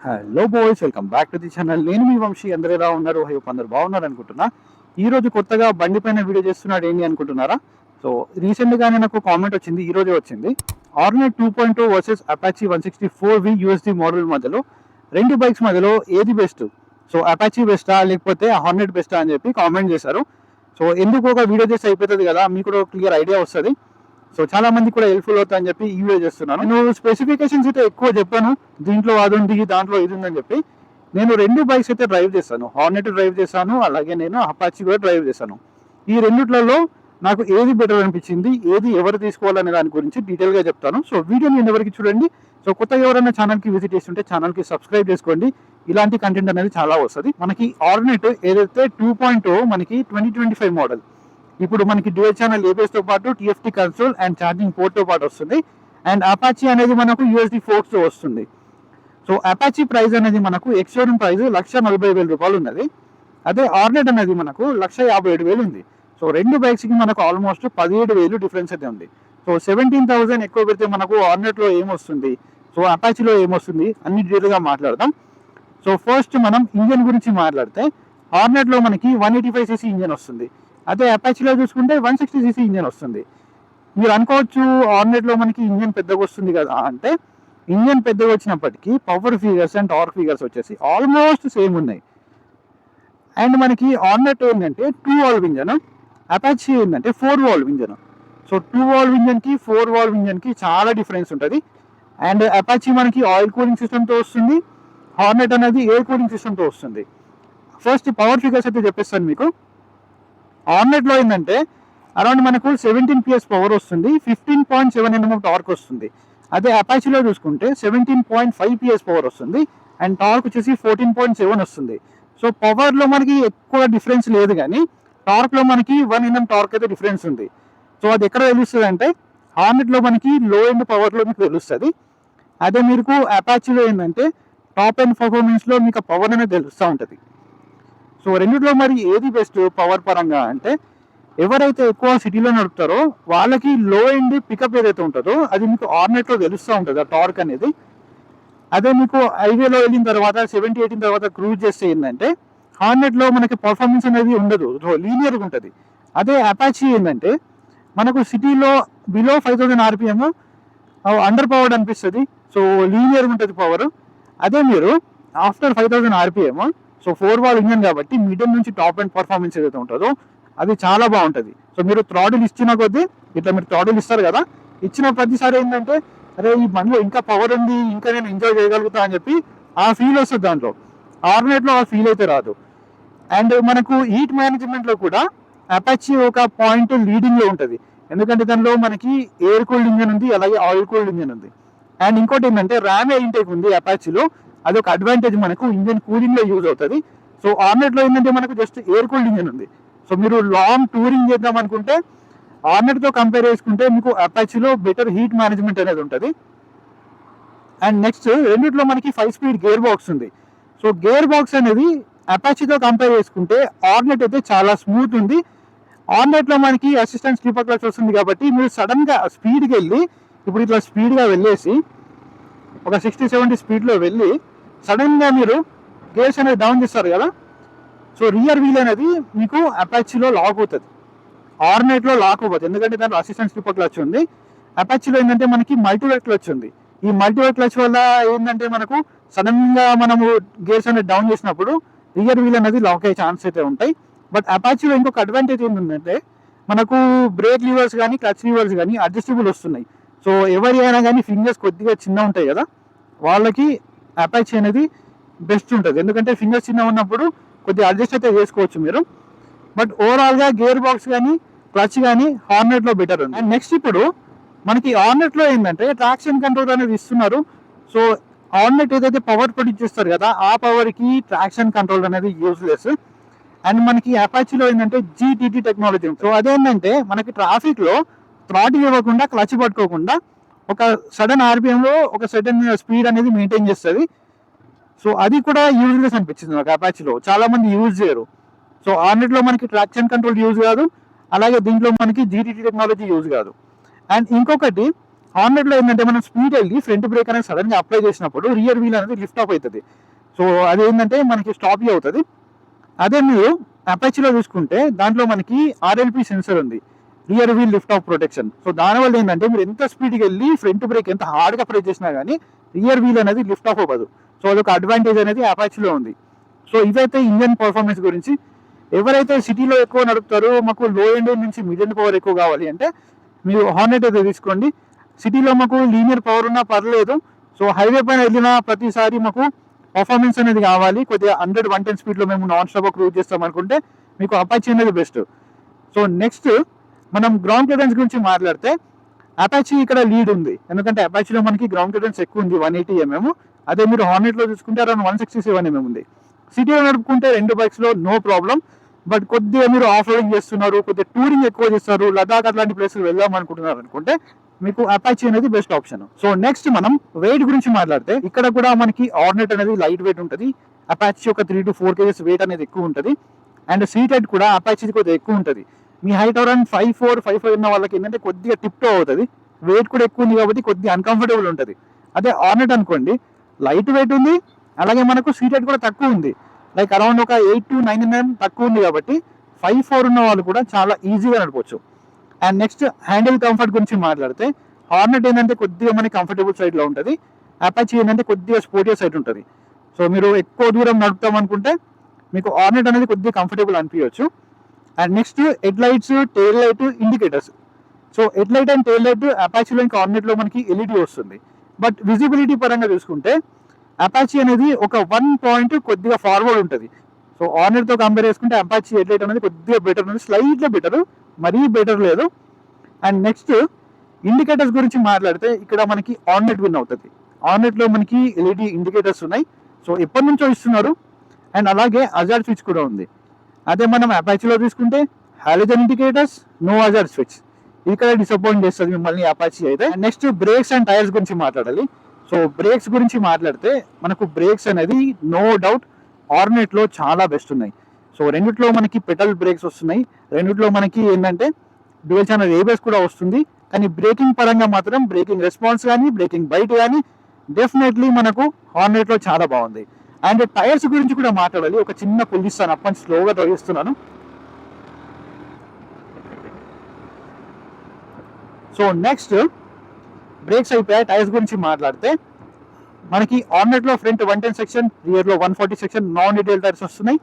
Hello boys, welcome back to the channel. నేను మీ వంశీ. అందరూ ఎలా ఉన్నారు? హోప్ అందరు బాగున్నారు అనుకుంటున్నా. ఈ రోజు కొత్తగా బండి పైన వీడియో చేస్తున్నాడు ఏంటి అనుకుంటున్నారా? సో రీసెంట్గానే నాకు కామెంట్ వచ్చింది, ఈ రోజే వచ్చింది. ఆర్నెట్ 2.0 versus Apache 164V USD model మధ్యలో, రెండు బైక్స్ మధ్యలో ఏది బెస్ట్? సో అపాచీ బెస్టా లేకపోతే హార్నెట్ బెస్టా అని చెప్పి కామెంట్ చేశారు. సో ఎందుకు ఒక వీడియో చేసి అయిపోతుంది కదా, మీకు కూడా క్లియర్ ఐడియా వస్తుంది. సో చాలా మంది కూడా హెల్ప్ఫుల్ అవుతా అని చెప్పి ఈ వీడియో చేస్తున్నాను. నేను స్పెసిఫికేషన్స్ అయితే ఎక్కువ చెప్పాను, దీంట్లో అది ఉంది దాంట్లో ఇది ఉందని చెప్పి. నేను రెండు బైక్స్ అయితే డ్రైవ్ చేశాను, హార్నెట్ డ్రైవ్ చేశాను, అలాగే నేను అపాచీ కూడా డ్రైవ్ చేశాను. ఈ రెండిట్లలో నాకు ఏది బెటర్ అనిపించింది, ఏది ఎవరు తీసుకోవాలనే దాని గురించి డీటెయిల్గా చెప్తాను. సో వీడియోని ఎవరికి చూడండి. సో కొత్తగా ఎవరైనా ఛానల్కి విజిట్ చేస్తుంటే ఛానల్కి సబ్స్క్రైబ్ చేసుకోండి. ఇలాంటి కంటెంట్ అనేది చాలా వస్తుంది. మనకి ఆర్నెట్ ఏదైతే 2.0 మనకి 2025 మోడల్, ఇప్పుడు మనకి డ్యూయల్ ఛానల్ ఏబిఎస్ తో పాటు TFT console and charging port తో పాటు వస్తుంది. అండ్ అపాచీ అనేది మనకు యూఎస్డి ఫోర్క్స్ తో వస్తుంది. సో అపాచీ ప్రైస్ అనేది మనకు ఎక్స్షోరూమ్ ప్రైస్ ₹140,000 ఉన్నది. అదే ఆర్నెట్ అనేది మనకు ₹157,000 ఉంది. సో రెండు బైక్స్ కి మనకు ఆల్మోస్ట్ 17,000 డిఫరెన్స్ అయితే ఉంది. సో 17,000 ఎక్కువ పెడితే మనకు ఆర్నెట్ లో ఏమొస్తుంది, సో అపాచీలో ఏమొస్తుంది అన్ని డీటెయిల్ గా మాట్లాడదాం. సో ఫస్ట్ మనం ఇంజన్ గురించి మాట్లాడితే, ఆర్నెట్ లో మనకి 185cc ఇంజన్ వస్తుంది. అదే అపాచీలో చూసుకుంటే 160cc ఇంజన్ వస్తుంది. మీరు అనుకోవచ్చు ఆర్నెట్లో మనకి ఇంజన్ పెద్దగా వస్తుంది కదా అంటే, ఇంజన్ పెద్దగా వచ్చినప్పటికీ power figures and torque figures వచ్చేసి ఆల్మోస్ట్ సేమ్ ఉన్నాయి. అండ్ మనకి ఆర్నెట్ ఏంటంటే 2 వాల్వ్ ఇంజన్, అపాచీ ఏంటంటే 4 వాల్వ్ ఇంజన్. సో 2 వాల్వ్ ఇంజన్కి 4 వాల్వ్ ఇంజన్కి చాలా డిఫరెన్స్ ఉంటుంది. అండ్ అపాచీ మనకి ఆయిల్ కూలింగ్ సిస్టమ్తో వస్తుంది, హార్నెట్ అనేది ఎయిర్ కూలింగ్ సిస్టమ్తో వస్తుంది. ఫస్ట్ పవర్ ఫిగర్స్ అయితే చెప్పేస్తాను మీకు. ఆర్నెట్లో ఏంటంటే అరౌండ్ మనకు 17 PS పవర్ వస్తుంది, 15.7 Nm టార్క్ వస్తుంది. అదే అపాచీలో చూసుకుంటే 17.5 PS పవర్ వస్తుంది అండ్ టార్క్ వచ్చేసి 14.7 వస్తుంది. సో పవర్లో మనకి ఎక్కువ డిఫరెన్స్ లేదు, కానీ టార్క్లో మనకి 1 Nm టార్క్ అయితే డిఫరెన్స్ ఉంది. సో అది ఎక్కడ తెలుస్తుంది అంటే, హార్నెట్లో మనకి లో ఎండ్ పవర్లో మీకు తెలుస్తుంది. అదే మీకు అపాచీలో ఏంటంటే టాప్ ఎండ్ పర్ఫార్మెన్స్లో మీకు పవర్ అనేది తెలుస్తూ ఉంటుంది. సో రెండిట్లో మరి ఏది బెస్ట్ పవర్ పరంగా అంటే, ఎవరైతే ఎక్కువ సిటీలో నడుపుతారో వాళ్ళకి లో ఎండ్ పికప్ ఏదైతే ఉంటుందో అది మీకు ఆర్నెట్లో తెలుస్తూ ఉంటుంది, ఆ టార్క్ అనేది. అదే మీకు హైవేలో వెళ్ళిన తర్వాత 70-80 తర్వాత క్రూజ్ చేస్తే ఏంటంటే, హార్నెట్లో మనకి పర్ఫార్మెన్స్ అనేది ఉండదు, లీనియర్గా ఉంటుంది. అదే అపాచీ ఏంటంటే మనకు సిటీలో బిలో 5,000 RPM అండర్ పవర్డ్ అనిపిస్తుంది, సో లీనియర్గా ఉంటుంది పవర్. అదే మీరు after 5,000 RPM, so 4 valve engine కాబట్టి మీడియం నుంచి టాప్ అండ్ పర్ఫార్మెన్స్ ఏదైతే ఉంటుందో అది చాలా బాగుంటుంది. సో మీరు థ్రాడిల్ ఇచ్చిన కొద్దీ, ఇట్లా మీరు థ్రాడిల్ ఇస్తారు కదా, ఇచ్చిన ప్రతిసారి ఏంటంటే అరే ఈ బండిలో ఇంకా పవర్ ఉంది, ఇంకా నేను ఎంజాయ్ చేయగలుగుతా అని చెప్పి ఆ ఫీల్ వస్తుంది దాంట్లో. ఆర్నెట్లో ఆ ఫీల్ అయితే రాదు. అండ్ మనకు హీట్ మేనేజ్మెంట్లో కూడా అపాచీ ఒక పాయింట్ లీడింగ్లో ఉంటుంది, ఎందుకంటే దానిలో మనకి ఎయిర్ కూల్డ్ ఇంజన్ ఉంది, అలాగే ఆయిల్ కూల్డ్ ఇంజన్ ఉంది. అండ్ ఇంకోటి ఏంటంటే ర్యామ్ ఇంటేక్ ఉంది అపాచీలో, అది ఒక అడ్వాంటేజ్ మనకు ఇంజన్ కూలింగ్ లో యూజ్ అవుతుంది. సో ఆర్నెట్ లో ఏంటంటే మనకు జస్ట్ ఎయిర్ కూల్డ్ ఇంజన్ ఉంది. సో మీరు లాంగ్ టూరింగ్ చేద్దాం అనుకుంటే ఆర్నెట్ తో కంపేర్ చేసుకుంటే మీకు అపాచీలో బెటర్ హీట్ మేనేజ్మెంట్ అనేది ఉంటుంది. అండ్ నెక్స్ట్ రెండిట్లో మనకి 5 స్పీడ్ గేర్ బాక్స్ ఉంది. సో గేర్ బాక్స్ అనేది అపాచీతో కంపేర్ చేసుకుంటే ఆర్నెట్ అయితే చాలా స్మూత్ ఉంది. ఆర్నెట్ లో మనకి అసిస్టెంట్ స్లీపర్ క్లచ్ వస్తుంది కాబట్టి మీరు సడన్ గా స్పీడ్కి వెళ్ళి, ఇప్పుడు ఇట్లా స్పీడ్గా వెళ్ళేసి ఒక 60-70 స్పీడ్లో వెళ్ళి సడన్గా మీరు గేర్స్ అనేది డౌన్ చేస్తారు కదా, సో రియర్ వీల్ అనేది మీకు అపాచీలో లాక్ అవుతుంది, ఆర్నెట్లో లాక్ అవ్వదు, ఎందుకంటే దాంట్లో అసిస్టెంట్ స్లీపర్ క్లచ్ ఉంది. అపాచీలో ఏంటంటే మనకి మల్టీవేట్ క్లచ్ ఉంది. ఈ మల్టీవేట్ క్లచ్ వల్ల ఏంటంటే మనకు సడన్గా మనము గేర్స్ అనేది డౌన్ చేసినప్పుడు రియర్ వీల్ అనేది లాక్ అయ్యే ఛాన్స్ అయితే ఉంటాయి. బట్ అపాచీలో ఇంకొక అడ్వాంటేజ్ ఏంటంటే మనకు బ్రేక్ లీవర్స్ కానీ క్లచ్ లీవర్స్ కానీ అడ్జస్టబుల్ వస్తున్నాయి. సో ఎవరి అయినా కానీ ఫింగర్స్ కొద్దిగా చిన్న ఉంటాయి కదా, వాళ్ళకి అపాచీ అనేది బెస్ట్ ఉంటుంది, ఎందుకంటే ఫింగర్స్ చిన్న ఉన్నప్పుడు కొద్దిగా అడ్జస్ట్ అయితే చేసుకోవచ్చు మీరు. బట్ ఓవరాల్గా గేర్ బాక్స్ కానీ క్లచ్ కానీ హార్నెట్లో బెటర్ ఉంది. అండ్ నెక్స్ట్ ఇప్పుడు మనకి హార్నెట్లో ఏంటంటే ట్రాక్షన్ కంట్రోల్ అనేది ఇస్తున్నారు. సో హార్నెట్ ఏదైతే పవర్ ప్రొడ్యూస్ చేస్తారు కదా, ఆ పవర్కి ట్రాక్షన్ కంట్రోల్ అనేది యూజ్లెస్. అండ్ మనకి అపాచీలో ఏంటంటే GTT టెక్నాలజీ. సో అదేంటంటే మనకి ట్రాఫిక్లో థ్రాటిల్ ఇవ్వకుండా క్లచ్ పట్టుకోకుండా ఒక సడన్ RPMలో ఒక సడన్ స్పీడ్ అనేది మెయింటైన్ చేస్తుంది. సో అది కూడా యూజ్లెస్ అనిపించింది నాకు అపాచీలో, చాలా మంది యూజ్ చేయరు. సో ఆర్నెట్లో మనకి ట్రాక్షన్ కంట్రోల్ యూజ్ కాదు, అలాగే దీంట్లో మనకి GTT టెక్నాలజీ యూజ్ కాదు. అండ్ ఇంకొకటి హార్నెట్లో ఏంటంటే మనం స్పీడ్ వెళ్ళి ఫ్రంట్ బ్రేక్ అనేది సడన్గా అప్లై చేసినప్పుడు రియర్ వీల్ అనేది లిఫ్ట్ ఆఫ్ అవుతుంది. సో అది ఏంటంటే మనకి స్టాప్ అవుతుంది. అదే మీరు అపాచీలో చూసుకుంటే దాంట్లో మనకి RLP సెన్సర్ ఉంది, rear wheel lift off protection. So దానివల్ల ఏంటంటే మీరు ఎంత స్పీడ్కి వెళ్ళి ఫ్రంట్ బ్రేక్ ఎంత హార్డ్గా ప్రెస్ చేసినా కానీ రియర్ వీల్ అనేది లిఫ్ట్ ఆఫ్ అవ్వదు. సో అదొక అడ్వాంటేజ్ అనేది అపాచీలో ఉంది. సో ఇవైతే ఇంజన్ పర్ఫార్మెన్స్ గురించి. ఎవరైతే సిటీలో ఎక్కువ నడుపుతారో మాకు లో ఎండ్ నుంచి మిడ్ ఎండ్ పవర్ ఎక్కువ కావాలి అంటే మీరు హార్నెట్ అయితే తీసుకోండి. సిటీలో మాకు లీనియర్ పవర్ ఉన్నా పర్లేదు. సో హైవే పైన వెళ్ళిన ప్రతిసారి మాకు పర్ఫార్మెన్స్ అనేది కావాలి, కొద్దిగా 100-110 స్పీడ్లో మేము నాన్ స్టాప్ క్రూజ్ చేస్తాం అనుకుంటే మీకు అపాచీ అనేది బెస్ట్. సో నెక్స్ట్ మనం గ్రౌండ్ క్లియరెన్స్ గురించి మాట్లాడితే అపాచీ ఇక్కడ లీడ్ ఉంది, ఎందుకంటే అపాచీలో మనకి గ్రౌండ్ క్లియరెన్స్ ఎక్కువ ఉంది 180 mm. అదే మీరు హార్నెట్లో చూసుకుంటే అరౌండ్ 167 mm ఉంది. సిటీలో నడుపుకుంటే రెండు బైక్స్లో నో ప్రాబ్లం. బట్ కొద్దిగా మీరు ఆఫ్ రోడింగ్ చేస్తున్నారు, కొద్దిగా టూరింగ్ ఎక్కువ చేస్తారు, లదాఖ్ అట్లాంటి ప్లేస్కి వెళ్దాం అనుకుంటున్నారు అనుకుంటే మీకు అపాచీ అనేది బెస్ట్ ఆప్షన్. సో నెక్స్ట్ మనం వెయిట్ గురించి మాట్లాడితే ఇక్కడ కూడా మనకి హార్నెట్ అనేది లైట్ వెయిట్ ఉంటుంది, అపాచీ ఒక 3 to 4 kgs వెయిట్ అనేది ఎక్కువ ఉంటుంది. అండ్ సీట్ హైట్ కూడా అపాచీ కొద్దిగా ఎక్కువ ఉంటుంది. మీ హైట్ అరౌండ్ 5'4", 5'5" ఉన్న వాళ్ళకి ఏంటంటే కొద్దిగా టిప్ టో అవుతుంది, వెయిట్ కూడా ఎక్కువ ఉంది కాబట్టి కొద్దిగా అన్కంఫర్టబుల్ ఉంటుంది. అదే హార్నెట్ అనుకోండి లైట్ వెయిట్ ఉంది, అలాగే మనకు సీట్ హైట్ కూడా తక్కువ ఉంది, లైక్ అరౌండ్ ఒక 8 to 9 mm తక్కువ ఉంది కాబట్టి 5'4" ఉన్న వాళ్ళు కూడా చాలా ఈజీగా నడపవచ్చు. అండ్ నెక్స్ట్ హ్యాండిల్ కంఫర్ట్ గురించి మాట్లాడితే హార్నెట్ ఏంటంటే కొద్దిగా మనకి కంఫర్టబుల్ సైడ్లో ఉంటుంది, అపాచీ ఏంటంటే కొద్దిగా స్పోర్టియర్ సైడ్ ఉంటుంది. సో మీరు ఎక్కువ దూరం నడుపుతాం అనుకుంటే మీకు హార్నెట్ అనేది కొద్దిగా కంఫర్టబుల్ అనిపించవచ్చు. And next head lights, tail light, indicators. So head light and tail light అపాచీలో ఇంకా హార్నెట్లో మనకి LED వస్తుంది. బట్ విజిబిలిటీ పరంగా చూసుకుంటే అపాచీ అనేది ఒక 1 point కొద్దిగా ఫార్వర్డ్ ఉంటుంది. సో హార్నెట్తో కంపేర్ చేసుకుంటే అపాచీ హెడ్ లైట్ అనేది కొద్దిగా బెటర్ ఉంది, స్లైట్గా బెటర్, మరీ బెటర్ లేదు. అండ్ నెక్స్ట్ ఇండికేటర్స్ గురించి మాట్లాడితే ఇక్కడ మనకి హార్నెట్ విన్ అవుతుంది. హార్నెట్లో మనకి LED ఇండికేటర్స్ ఉన్నాయి, సో ఎప్పటి నుంచో ఇస్తున్నారు. అండ్ అలాగే హజార్డ్ స్విచ్ కూడా ఉంది. అదే మనం అపాచీలో తీసుకుంటే halogen indicators, no hazard switch. ఇక్కడ డిసప్పాయింట్ చేస్తుంది మిమ్మల్ని అపాచీ అయితే. నెక్స్ట్ బ్రేక్స్ అండ్ టైర్స్ గురించి మాట్లాడాలి. సో బ్రేక్స్ గురించి మాట్లాడితే మనకు బ్రేక్స్ అనేది నో డౌట్ హార్నెట్లో చాలా బెస్ట్ ఉన్నాయి. సో రెండిట్లో మనకి పెటల్ బ్రేక్స్ వస్తున్నాయి, రెండిట్లో మనకి ఏంటంటే డ్యూయల్ ఛానల్ ABS కూడా వస్తుంది. కానీ బ్రేకింగ్ పరంగా మాత్రం బ్రేకింగ్ రెస్పాన్స్ కానీ బ్రేకింగ్ బైట్ కానీ డెఫినెట్లీ మనకు హార్నెట్లో చాలా బాగుంది. అండ్ టైర్స్ గురించి కూడా మాట్లాడాలి. ఒక చిన్న పుల్ ఇస్తాను, అప్పటి స్లోగా తొలగిస్తున్నాను. సో నెక్స్ట్ బ్రేక్స్ అయిపోయాయి, టైర్స్ గురించి మాట్లాడితే మనకి హార్నెట్లో ఫ్రంట్ 110 సెక్షన్, రియర్లో 140 సెక్షన్ నాన్ డీటెయిల్ టైర్స్ వస్తున్నాయి.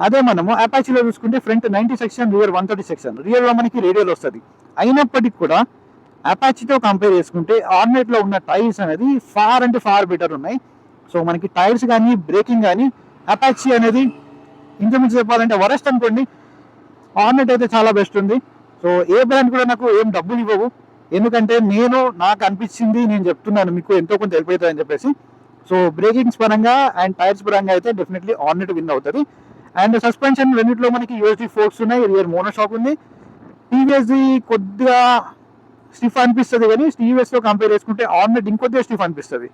అదే మనము అపాచీలో చూసుకుంటే ఫ్రంట్ 90 సెక్షన్, రియర్ 130 సెక్షన్, రియర్లో మనకి రేడియల్ వస్తుంది. అయినప్పటికీ కూడా అపాచీతో కంపేర్ చేసుకుంటే హార్నెట్లో ఉన్న టైర్స్ అనేది ఫార్ అంటే ఫార్ బెటర్ ఉన్నాయి. సో మనకి టైర్స్ కానీ బ్రేకింగ్ కానీ అపాచీ అనేది ఇంచుమించు చెప్పాలంటే వరెస్ట్ అనుకోండి, హార్నెట్ అయితే చాలా బెస్ట్ ఉంది. సో ఏ బ్రాండ్ కూడా నాకు ఏం డబ్బులు ఇవ్వవు, ఎందుకంటే నాకు అనిపించింది నేను చెప్తున్నాను, మీకు ఎంతో కొంత హెల్ప్ అవుతుంది అని చెప్పేసి. సో బ్రేకింగ్స్ పరంగా అండ్ టైర్స్ పరంగా అయితే డెఫినెట్లీ హార్నెట్ విన్ అవుతుంది. అండ్ సస్పెన్షన్ రెండింటిలో మనకి USD ఫోర్క్స్ ఉన్నాయి, రియర్ మోనోషాక్ ఉంది. టీవీఎస్ది కొద్దిగా స్టిఫ్ అనిపిస్తుంది, కానీ టీవీఎస్తో కంపేర్ చేసుకుంటే హార్నెట్ ఇంకొద్దిగా స్టిఫ్ అనిపిస్తుంది.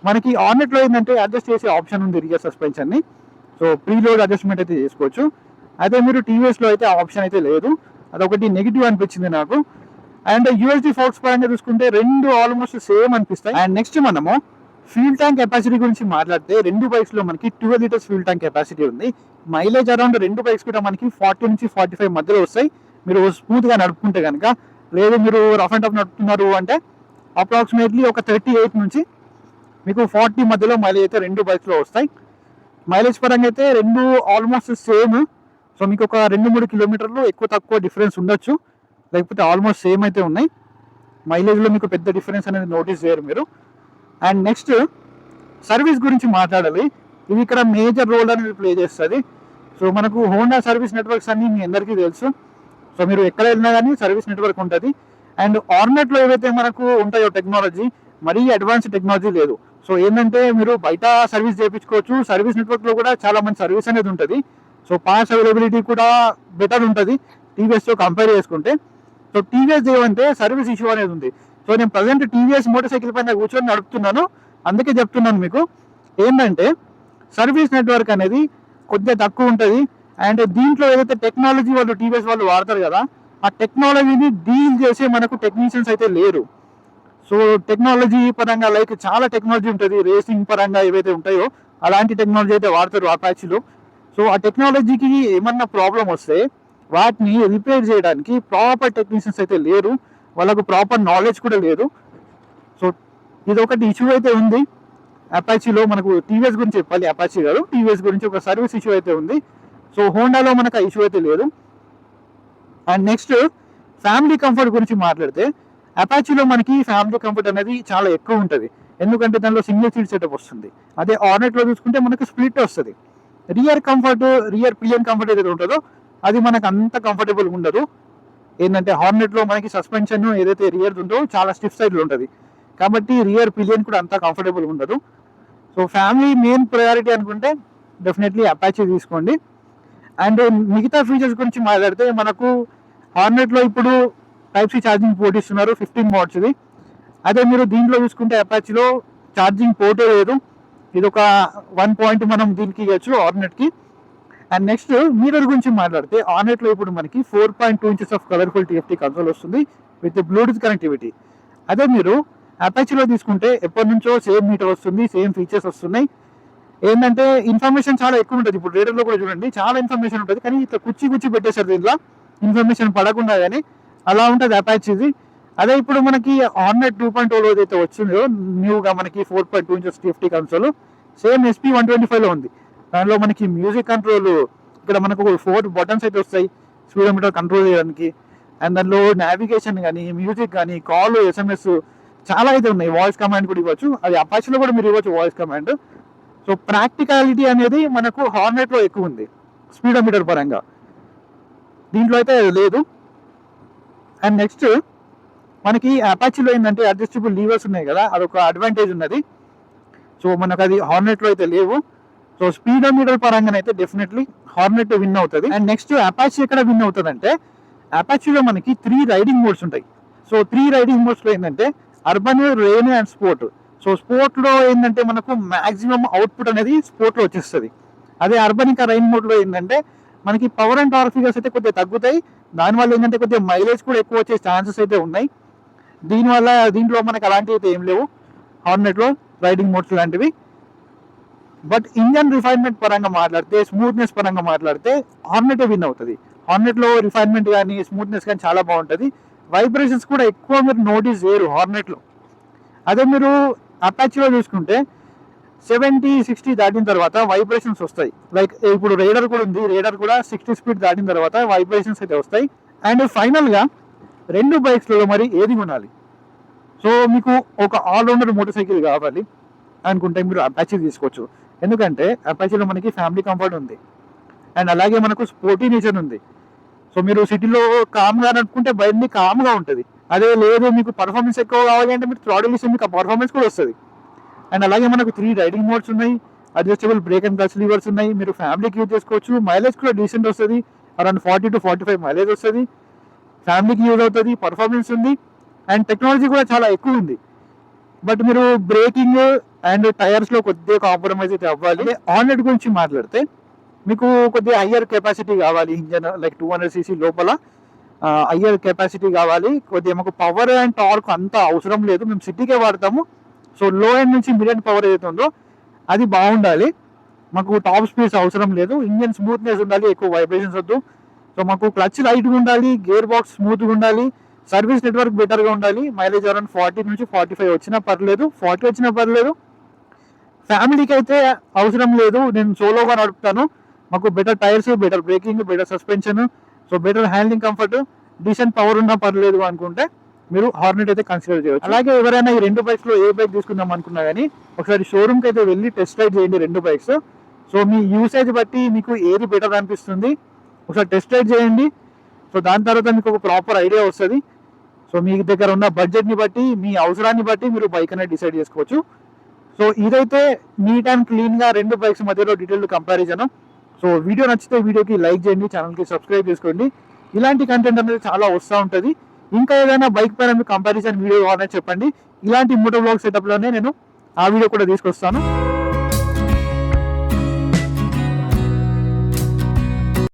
మనకి హార్నెట్లో ఏంటంటే అడ్జస్ట్ చేసే ఆప్షన్ ఉంది రియర్ సస్పెన్షన్ని, సో ప్రీలోడ్ అడ్జస్ట్మెంట్ అయితే చేసుకోవచ్చు. అదే మీరు టీవీఎస్లో అయితే ఆ ఆప్షన్ అయితే లేదు, అదొకటి నెగిటివ్ అనిపించింది నాకు. అండ్ USD ఫోర్క్స్ పరంగా చూసుకుంటే రెండు ఆల్మోస్ట్ సేమ్ అనిపిస్తాయి. అండ్ నెక్స్ట్ మనము ఫ్యూల్ ట్యాంక్ కెపాసిటీ గురించి మాట్లాడితే రెండు బైక్స్లో మనకి 12 liters ఫ్యూల్ ట్యాంక్ కెపాసిటీ ఉంది. మైలేజ్ అరౌండ్ రెండు బైక్స్ కూడా మనకి 40 నుంచి 45 మధ్యలో వస్తాయి మీరు స్మూత్గా నడుపుకుంటే కనుక. లేదు మీరు రఫ్ అండ్ టఫ్ నడుపుతున్నారు అంటే అప్రాక్సిమేట్లీ ఒక 38 నుంచి మీకు 40 మధ్యలో మైలేజ్ అయితే రెండు బైక్స్లో వస్తాయి. మైలేజ్ పరంగా అయితే రెండు ఆల్మోస్ట్ సేమ్. సో మీకు ఒక 2-3 కిలోమీటర్లు ఎక్కువ తక్కువ డిఫరెన్స్ ఉండొచ్చు, లేకపోతే ఆల్మోస్ట్ సేమ్ అయితే ఉన్నాయి. మైలేజ్లో మీకు పెద్ద డిఫరెన్స్ అనేది నోటీస్ చేయరు మీరు. అండ్ నెక్స్ట్ సర్వీస్ గురించి మాట్లాడాలి. ఇది ఇక్కడ మేజర్ రోల్ అనేది ప్లే చేస్తుంది. సో మనకు హోండా సర్వీస్ నెట్వర్క్స్ అన్ని మీ అందరికీ తెలుసు. సో మీరు ఎక్కడ వెళ్ళినా కానీ సర్వీస్ నెట్వర్క్ ఉంటుంది. అండ్ హార్నెట్లో ఏవైతే మనకు ఉంటాయో టెక్నాలజీ, మరీ అడ్వాన్స్ టెక్నాలజీ లేదు. సో ఏంటంటే మీరు బయట సర్వీస్ చేయించుకోవచ్చు, సర్వీస్ నెట్వర్క్లో కూడా చాలా మంచి సర్వీస్ అనేది ఉంటుంది. సో పార్ట్స్ అవైలబిలిటీ కూడా బెటర్ ఉంటుంది టీవీఎస్తో కంపేర్ చేసుకుంటే. సో టీవీఎస్ ఏమంటే సర్వీస్ ఇష్యూ అనేది ఉంది. సో నేను ప్రజెంట్ టీవీఎస్ మోటార్ సైకిల్ పైన కూర్చొని నడుపుతున్నాను, అందుకే చెప్తున్నాను మీకు ఏంటంటే సర్వీస్ నెట్వర్క్ అనేది కొద్దిగా తక్కువ ఉంటుంది. అండ్ దీంట్లో ఏదైతే టెక్నాలజీ వాళ్ళు టీవీఎస్ వాళ్ళు వాడతారు కదా, ఆ టెక్నాలజీని డీల్ చేసే మనకు టెక్నీషియన్స్ అయితే లేరు. సో టెక్నాలజీ పరంగా లైక్ చాలా టెక్నాలజీ ఉంటుంది, రేసింగ్ పరంగా ఏవైతే ఉంటాయో అలాంటి టెక్నాలజీ అయితే వాడతారు అపాచీలో. సో ఆ టెక్నాలజీకి ఏమన్నా ప్రాబ్లం వస్తే వాటిని రిపేర్ చేయడానికి ప్రాపర్ టెక్నీషియన్స్ అయితే లేరు, వాళ్ళకు ప్రాపర్ నాలెడ్జ్ కూడా లేదు. సో ఇది ఒకటి ఇష్యూ అయితే ఉంది అపాచీలో. మనకు టీవీఎస్ గురించి చెప్పాలి, అపాచీ కాదు, టీవీఎస్ గురించి ఒక సర్వీస్ ఇష్యూ అయితే ఉంది. సో హోండాలో మనకు ఆ ఇష్యూ అయితే లేదు. అండ్ నెక్స్ట్ ఫ్యామిలీ కంఫర్ట్ గురించి మాట్లాడితే అపాచీలో మనకి ఫ్యామిలీ కంఫర్ట్ అనేది చాలా ఎక్కువ ఉంటుంది, ఎందుకంటే దానిలో సింగిల్ సీట్ సెటప్ వస్తుంది. అదే ఆర్నెట్లో చూసుకుంటే మనకు స్ప్లిట్ వస్తుంది. రియర్ పిలియన్ కంఫర్ట్ ఏదైతే ఉంటుందో అది మనకు అంత కంఫర్టబుల్ ఉండదు. ఏంటంటే హార్నెట్లో మనకి సస్పెన్షన్ ఏదైతే రియర్ ఉందో చాలా స్టిఫ్ సైడ్లో ఉంటుంది, కాబట్టి రియర్ పిలియన్ కూడా అంత కంఫర్టబుల్ ఉండదు. సో ఫ్యామిలీ మెయిన్ ప్రయారిటీ అనుకుంటే డెఫినెట్లీ అపాచీ తీసుకోండి. అండ్ మిగతా ఫీచర్స్ గురించి మాట్లాడితే మనకు హార్నెట్లో ఇప్పుడు టైప్ సి ఛార్జింగ్ పోర్ట్ ఇస్తున్నారు 15 వాట్స్ది. అదే మీరు దీంట్లో చూసుకుంటే అపాచీలో ఛార్జింగ్ పోర్టే లేదు. ఇది ఒక 1 పాయింట్ మనం దీనికి ఇవ్వచ్చు హార్నెట్కి. అండ్ నెక్స్ట్ మీటర్ గురించి మాట్లాడితే హార్నెట్లో ఇప్పుడు మనకి 4.2 inches of colourful TFT console వస్తుంది విత్ బ్లూటూత్ కనెక్టివిటీ. అదే మీరు అపాచీలో తీసుకుంటే ఎప్పటి నుంచో సేమ్ మీటర్ వస్తుంది, సేమ్ ఫీచర్స్ వస్తున్నాయి. ఏంటంటే ఇన్ఫర్మేషన్ చాలా ఎక్కువ ఉంటుంది. ఇప్పుడు రేడర్లో కూడా చూడండి చాలా ఇన్ఫర్మేషన్ ఉంటుంది, కానీ ఇట్లా కుచ్చి పెట్టేశారు దీంట్లో ఇన్ఫర్మేషన్ పడకుండా, కానీ అలా ఉంటుంది అపాచీది. అదే ఇప్పుడు మనకి హార్నెట్ 2.0 ఏదైతే వచ్చిందో న్యూగా మనకి 4.2 ఇంచెస్ టీఎఫ్టీ కన్సోల్ సేమ్ SP125లో ఉంది. దానిలో మనకి మ్యూజిక్ కంట్రోల్, ఇక్కడ మనకు 4 బటన్స్ అయితే వస్తాయి స్పీడోమీటర్ కంట్రోల్ చేయడానికి. అండ్ దానిలో నావిగేషన్ కానీ, మ్యూజిక్ కానీ, కాల్, SMS చాలా అయితే ఉన్నాయి. వాయిస్ కమాండ్ కూడా ఇవ్వచ్చు, అది అపాచీలో కూడా మీరు ఇవ్వచ్చు వాయిస్ కమాండ్. సో ప్రాక్టికాలిటీ అనేది మనకు హార్నెట్లో ఎక్కువ ఉంది స్పీడోమీటర్ పరంగా, దీంట్లో అయితే లేదు. అండ్ నెక్స్ట్ మనకి అపాచీలో ఏంటంటే అడ్జస్టబుల్ లీవర్స్ ఉన్నాయి కదా, అదొక అడ్వాంటేజ్ ఉన్నది. సో మనకు అది హార్నెట్లో అయితే లేవు. సో స్పీడోమీటర్ పరంగా అయితే డెఫినెట్లీ హార్నెట్ విన్ అవుతుంది. అండ్ నెక్స్ట్ అపాచీ ఎక్కడ విన్ అవుతుంది అంటే అపాచీలో మనకి 3 రైడింగ్ మోడ్స్ ఉంటాయి. సో 3 రైడింగ్ మోడ్స్లో ఏంటంటే urban, rain and sport. So స్పోర్ట్లో ఏంటంటే మనకు మ్యాక్సిమం అవుట్పుట్ అనేది స్పోర్ట్లో వచ్చేస్తుంది. అదే అర్బన్ ఇంకా రెయిన్ మోడ్లో ఏంటంటే మనకి పవర్ అండ్ పవర్ ఫిగర్స్ అయితే కొద్దిగా తగ్గుతాయి. దానివల్ల ఏంటంటే కొద్దిగా మైలేజ్ కూడా ఎక్కువ వచ్చే ఛాన్సెస్ అయితే ఉన్నాయి. దీంట్లో మనకి అలాంటివి అయితే ఏం లేవు హార్నెట్లో రైడింగ్ మోడ్స్ లాంటివి. బట్ ఇంజన్ రిఫైన్మెంట్ పరంగా మాట్లాడితే, స్మూత్నెస్ పరంగా మాట్లాడితే హార్నెట్ విన్ అవుతుంది. హార్నెట్లో రిఫైన్మెంట్ కానీ స్మూత్నెస్ కానీ చాలా బాగుంటుంది. వైబ్రేషన్స్ కూడా ఎక్కువ మీరు నోటీస్ చేయరు హార్నెట్లో. అదే మీరు అపాచీలో చూసుకుంటే 70-60 దాటిన తర్వాత వైబ్రేషన్స్ వస్తాయి. లైక్ ఇప్పుడు రైడర్ కూడా ఉంది, రైడర్ కూడా 60 స్పీడ్ దాటిన తర్వాత వైబ్రేషన్స్ అయితే వస్తాయి. అండ్ ఫైనల్గా 2 బైక్స్లలో మరి ఏది కొనాలి? సో మీకు ఒక ఆల్రౌండర్ మోటార్ సైకిల్ కావాలి అనుకుంటే మీరు అపాచీ తీసుకోవచ్చు, ఎందుకంటే అపాచీలో మనకి ఫ్యామిలీ కంఫర్ట్ ఉంది అండ్ అలాగే మనకు స్పోర్టీ నేచర్ ఉంది. సో మీరు సిటీలో కామ్గా అనుకుంటే బండి కామ్గా ఉంటుంది. అదే లేదు మీకు పర్ఫార్మెన్స్ ఎక్కువ కావాలి అంటే మీరు థ్రాటిల్ ఇస్తే మీకు ఆ పర్ఫార్మెన్స్ కూడా వస్తుంది. అండ్ అలాగే మనకు 3 రైడింగ్ మోడ్స్ ఉన్నాయి, adjustable break and clutch levers ఉన్నాయి, మీరు ఫ్యామిలీకి యూజ్ చేసుకోవచ్చు. మైలేజ్ కూడా డీసెంట్ వస్తుంది, అరౌండ్ 40 to 45 మైలేజ్ వస్తుంది. ఫ్యామిలీకి యూజ్ అవుతుంది, పర్ఫార్మెన్స్ ఉంది అండ్ టెక్నాలజీ కూడా చాలా ఎక్కువ ఉంది. బట్ మీరు బ్రేకింగ్ అండ్ టైర్స్లో కొద్దిగా కాంప్రమైజ్ అయితే అవ్వాలి. హార్నెట్ గురించి మాట్లాడితే మీకు కొద్దిగా హయ్యర్ కెపాసిటీ కావాలి, ఇంజన్ లైక్ 200cc లోపల హయ్యర్ కెపాసిటీ కావాలి. కొద్దిగా మాకు పవర్ అండ్ టార్క్ అంత అవసరం లేదు, మేము సిటీకే వాడతాము. సో లో ఎండ్ నుంచి మిడ్ ఎండ్ పవర్ ఏదైతే ఉందో అది బాగుండాలి, మాకు టాప్ స్పీడ్స్ అవసరం లేదు. ఇంజన్ స్మూత్నెస్ ఉండాలి, ఎక్కువ వైబ్రేషన్స్ వద్దు. సో మాకు క్లచ్ లైట్గా ఉండాలి, గేర్ బాక్స్ స్మూత్గా ఉండాలి, సర్వీస్ నెట్వర్క్ బెటర్గా ఉండాలి. మైలేజ్ అరౌండ్ 40 నుంచి 45 వచ్చినా పర్లేదు, 40 వచ్చినా పర్లేదు. ఫ్యామిలీకి అయితే అవసరం లేదు, నేను సోలోగా నడుపుతాను, మాకు better tyres, better breaking, better suspension, so better handling comfort, decent power ఉన్నా పర్లేదు అనుకుంటే మీరు హార్నెట్ అయితే కన్సిడర్ చేయవచ్చు. అలాగే ఎవరైనా ఈ 2 బైక్స్లో ఏ బైక్ తీసుకుందాం అనుకున్నా కానీ ఒకసారి షోరూమ్కి అయితే వెళ్ళి టెస్ట్ రైడ్ చేయండి 2 బైక్స్. సో మీ యూసేజ్ బట్టి మీకు ఏది బెటర్ అనిపిస్తుంది ఒకసారి టెస్ట్ రైడ్ చేయండి. సో దాని తర్వాత మీకు ఒక ప్రాపర్ ఐడియా వస్తుంది. సో మీ దగ్గర ఉన్న బడ్జెట్ని బట్టి, మీ అవసరాన్ని బట్టి మీరు బైక్ అనేది డిసైడ్ చేసుకోవచ్చు. సో ఇదైతే నీట్ అండ్ క్లీన్గా 2 బైక్స్ మధ్యలో డీటెయిల్డ్ కంపారిజన్. సో వీడియో నచ్చితే వీడియోకి లైక్ చేయండి, ఛానల్కి సబ్స్క్రైబ్ చేసుకోండి. ఇలాంటి కంటెంట్ అనేది చాలా వస్తూ ఉంటుంది. ఇంకా ఏదైనా బైక్ పైన మీకు కంపారిజన్ వీడియో కావాలని చెప్పండి, ఇలాంటి మోటో బ్లాగ్ సెటప్లోనే నేను ఆ వీడియో కూడా తీసుకొస్తాను.